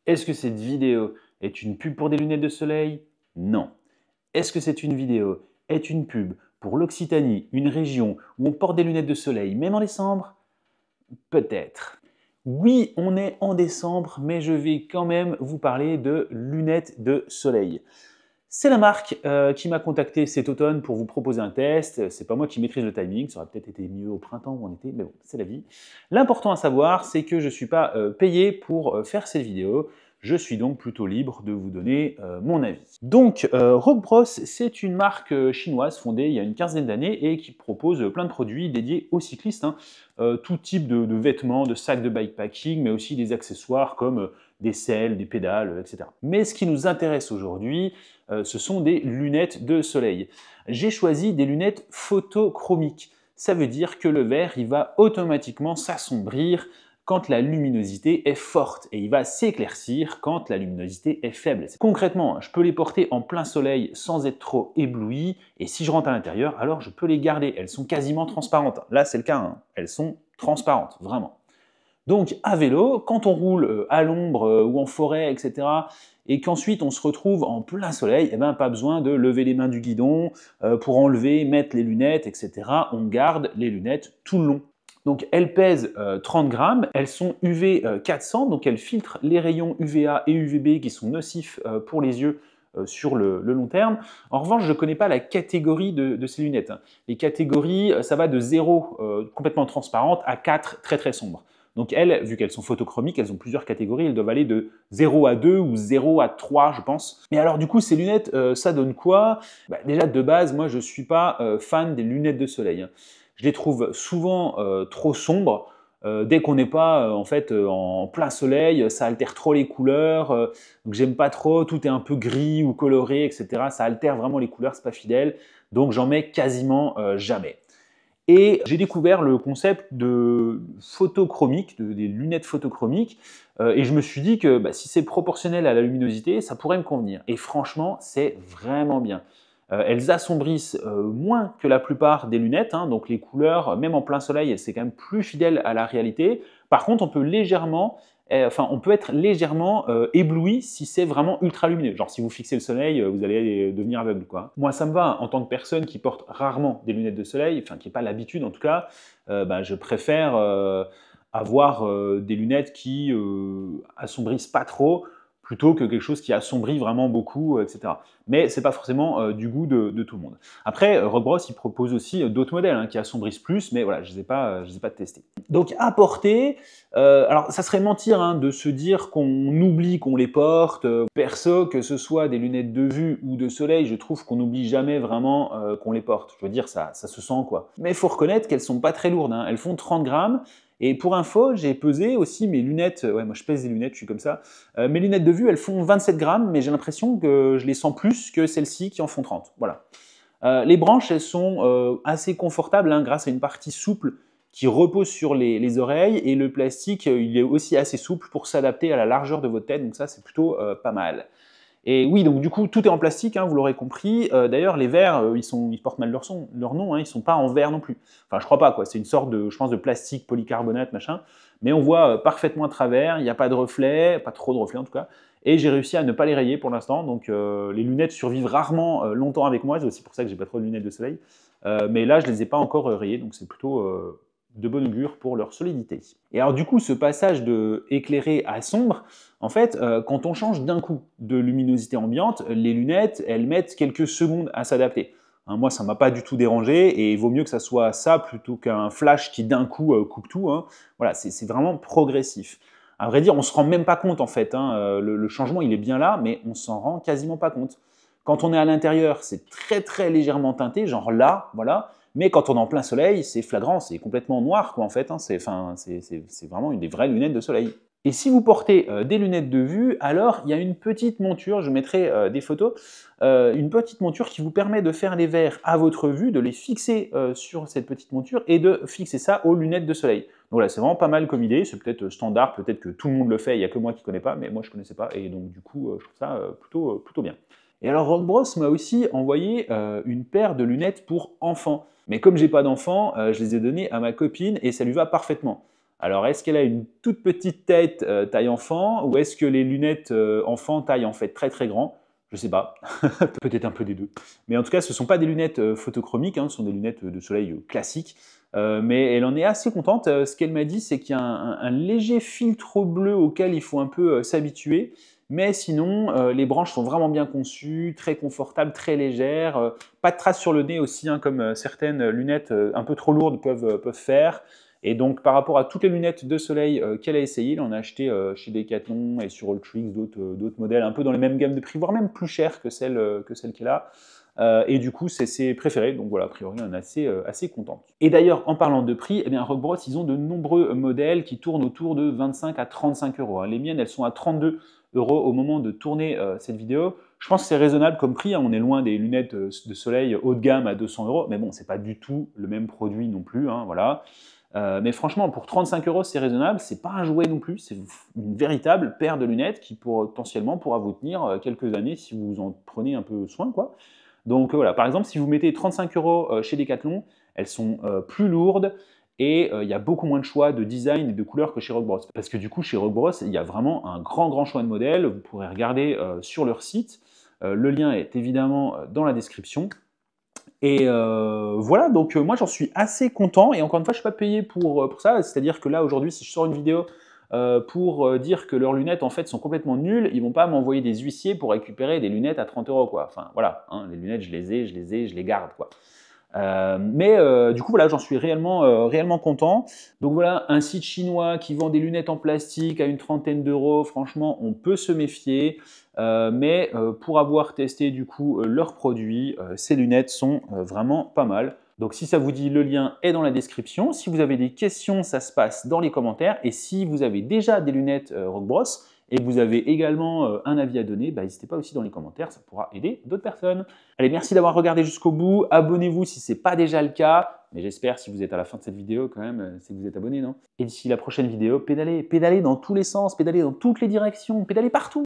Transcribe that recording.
Est-ce que cette vidéo est une pub pour des lunettes de soleil? Non. Est-ce que cette une vidéo est une pub pour l'Occitanie, une région où on porte des lunettes de soleil, même en décembre? Peut-être. Oui, on est en décembre, mais je vais quand même vous parler de lunettes de soleil. C'est la marque qui m'a contacté cet automne pour vous proposer un test. C'est pas moi qui maîtrise le timing, ça aurait peut-être été mieux au printemps ou en été, mais bon, c'est la vie. L'important à savoir, c'est que je ne suis pas payé pour faire cette vidéo. Je suis donc plutôt libre de vous donner mon avis. Donc, Rogue Bros, c'est une marque chinoise fondée il y a une quinzaine d'années et qui propose plein de produits dédiés aux cyclistes, hein. Tout type de vêtements, de sacs de bikepacking, mais aussi des accessoires comme des selles, des pédales, etc. Mais ce qui nous intéresse aujourd'hui, ce sont des lunettes de soleil. J'ai choisi des lunettes photochromiques. Ça veut dire que le verre, il va automatiquement s'assombrir quand la luminosité est forte et il va s'éclaircir quand la luminosité est faible. Concrètement, je peux les porter en plein soleil sans être trop ébloui et si je rentre à l'intérieur, alors je peux les garder. Elles sont quasiment transparentes. Là, c'est le cas, hein. Elles sont transparentes, vraiment. Donc à vélo, quand on roule à l'ombre ou en forêt, etc., et qu'ensuite on se retrouve en plein soleil, eh ben, pas besoin de lever les mains du guidon pour enlever, mettre les lunettes, etc. On garde les lunettes tout le long. Donc elles pèsent 30 grammes, elles sont UV 400, donc elles filtrent les rayons UVA et UVB qui sont nocifs pour les yeux sur le long terme. En revanche, je ne connais pas la catégorie de ces lunettes, hein. Les catégories, ça va de 0 complètement transparente à 4 très très sombres. Donc elles, vu qu'elles sont photochromiques, elles ont plusieurs catégories, elles doivent aller de 0 à 2 ou 0 à 3, je pense. Mais alors du coup, ces lunettes, ça donne quoi? Déjà, de base, moi, je ne suis pas fan des lunettes de soleil, hein. Je les trouve souvent trop sombres. Dès qu'on n'est pas en fait en plein soleil, ça altère trop les couleurs. Donc j'aime pas trop. Tout est un peu gris ou coloré, etc. Ça altère vraiment les couleurs, c'est pas fidèle. Donc j'en mets quasiment jamais. Et j'ai découvert le concept de photochromique, des lunettes photochromiques, et je me suis dit que si c'est proportionnel à la luminosité, ça pourrait me convenir. Et franchement, c'est vraiment bien. Elles assombrissent moins que la plupart des lunettes, hein, donc les couleurs, même en plein soleil, c'est quand même plus fidèle à la réalité. Par contre, on peut être légèrement ébloui si c'est vraiment ultra lumineux. Genre si vous fixez le soleil, vous allez devenir aveugle, quoi. Moi, ça me va en tant que personne qui porte rarement des lunettes de soleil, enfin qui n'a pas l'habitude en tout cas. Je préfère avoir des lunettes qui assombrissent pas trop, plutôt que quelque chose qui assombrit vraiment beaucoup, etc. Mais ce n'est pas forcément du goût de tout le monde. Après, Rogue Bros, il propose aussi d'autres modèles qui assombrissent plus, mais voilà, je ne les ai pas testés. Donc à porter, alors ça serait mentir de se dire qu'on oublie qu'on les porte. Perso, que ce soit des lunettes de vue ou de soleil, je trouve qu'on n'oublie jamais vraiment qu'on les porte. Je veux dire, ça se sent quoi. Mais il faut reconnaître qu'elles sont pas très lourdes, hein. Elles font 30 grammes. Et pour info, j'ai pesé aussi mes lunettes, ouais moi je pèse des lunettes, je suis comme ça. Mes lunettes de vue, elles font 27 grammes, mais j'ai l'impression que je les sens plus que celles-ci qui en font 30. Voilà. Les branches, elles sont assez confortables grâce à une partie souple qui repose sur les oreilles, et le plastique, il est aussi assez souple pour s'adapter à la largeur de votre tête, donc ça c'est plutôt pas mal. Et oui, donc du coup, tout est en plastique, vous l'aurez compris. D'ailleurs, les verres, ils portent mal leur nom, ils ne sont pas en verre non plus. Enfin, je crois pas, quoi. C'est une sorte de, je pense, de plastique polycarbonate, machin. Mais on voit parfaitement à travers, il n'y a pas de reflets, pas trop de reflets en tout cas. Et j'ai réussi à ne pas les rayer pour l'instant, donc les lunettes survivent rarement longtemps avec moi, c'est aussi pour ça que j'ai pas trop de lunettes de soleil. Mais là, je les ai pas encore rayées, donc c'est plutôt de bon augure pour leur solidité. Et alors du coup, ce passage de éclairé à sombre, en fait, quand on change d'un coup de luminosité ambiante, les lunettes, elles mettent quelques secondes à s'adapter. Moi, ça ne m'a pas du tout dérangé, et il vaut mieux que ça soit ça plutôt qu'un flash qui d'un coup coupe tout. Voilà, c'est vraiment progressif. À vrai dire, on ne se rend même pas compte en fait. Le changement, il est bien là, mais on s'en rend quasiment pas compte. Quand on est à l'intérieur, c'est très très légèrement teinté, genre là, voilà. Mais quand on est en plein soleil, c'est flagrant, c'est complètement noir, quoi, en fait. C'est vraiment des vraies lunettes de soleil. Et si vous portez des lunettes de vue, alors il y a une petite monture, je mettrai des photos, une petite monture qui vous permet de faire les verres à votre vue, de les fixer sur cette petite monture et de fixer ça aux lunettes de soleil. Donc voilà, c'est vraiment pas mal comme idée, c'est peut-être standard, peut-être que tout le monde le fait, il n'y a que moi qui ne connais pas, mais moi je ne connaissais pas, et donc du coup je trouve ça plutôt bien. Et alors Rogue Bros m'a aussi envoyé une paire de lunettes pour enfants. Mais comme j'ai pas d'enfants, je les ai données à ma copine et ça lui va parfaitement. Alors, est-ce qu'elle a une toute petite tête taille enfant ou est-ce que les lunettes enfant taille en fait très très grand? Je sais pas, peut-être un peu des deux. Mais en tout cas, ce ne sont pas des lunettes photochromiques, hein, ce sont des lunettes de soleil classiques. Mais elle en est assez contente. Ce qu'elle m'a dit, c'est qu'il y a un léger filtre bleu auquel il faut un peu s'habituer. Mais sinon, les branches sont vraiment bien conçues, très confortables, très légères. Pas de traces sur le nez aussi, hein, comme certaines lunettes un peu trop lourdes peuvent faire. Et donc, par rapport à toutes les lunettes de soleil qu'elle a essayées, elle en a acheté chez Decathlon et sur Ultrix d'autres modèles, un peu dans les mêmes gammes de prix, voire même plus chères que celles qu'elle a. Et du coup, c'est ses préférés. Donc voilà, a priori, on est assez contente. Et d'ailleurs, en parlant de prix, eh bien, Rockbros, ils ont de nombreux modèles qui tournent autour de 25 à 35 euros. Les miennes, elles sont à 32 euros au moment de tourner cette vidéo. Je pense que c'est raisonnable comme prix. On est loin des lunettes de soleil haut de gamme à 200 euros. Mais bon, c'est pas du tout le même produit non plus. Hein, voilà. Mais franchement, pour 35 euros, c'est raisonnable. C'est pas un jouet non plus. C'est une véritable paire de lunettes qui potentiellement pourra vous tenir quelques années si vous en prenez un peu soin, quoi. Donc voilà, par exemple, si vous mettez 35 euros chez Decathlon, elles sont plus lourdes et il y a beaucoup moins de choix de design et de couleurs que chez Rockbros. Parce que du coup, chez Rockbros, il y a vraiment un grand choix de modèles. Vous pourrez regarder sur leur site. Le lien est évidemment dans la description. Et voilà, donc moi j'en suis assez content. Et encore une fois, je ne suis pas payé pour ça. C'est-à-dire que là, aujourd'hui, si je sors une vidéo pour dire que leurs lunettes en fait sont complètement nulles, ils vont pas m'envoyer des huissiers pour récupérer des lunettes à 30 euros, quoi. Enfin voilà, hein, les lunettes je les garde, quoi. Du coup voilà, j'en suis réellement content. Donc voilà, un site chinois qui vend des lunettes en plastique à une trentaine d'euros, franchement on peut se méfier. Mais pour avoir testé du coup leurs produits, ces lunettes sont vraiment pas mal. Donc si ça vous dit, le lien est dans la description. Si vous avez des questions, ça se passe dans les commentaires. Et si vous avez déjà des lunettes Rockbros et que vous avez également un avis à donner, n'hésitez pas aussi dans les commentaires, ça pourra aider d'autres personnes. Allez, merci d'avoir regardé jusqu'au bout. Abonnez-vous si ce n'est pas déjà le cas. Mais j'espère, si vous êtes à la fin de cette vidéo quand même, c'est que vous êtes abonné, non? Et d'ici la prochaine vidéo, pédalez dans tous les sens, pédalez dans toutes les directions, pédalez partout.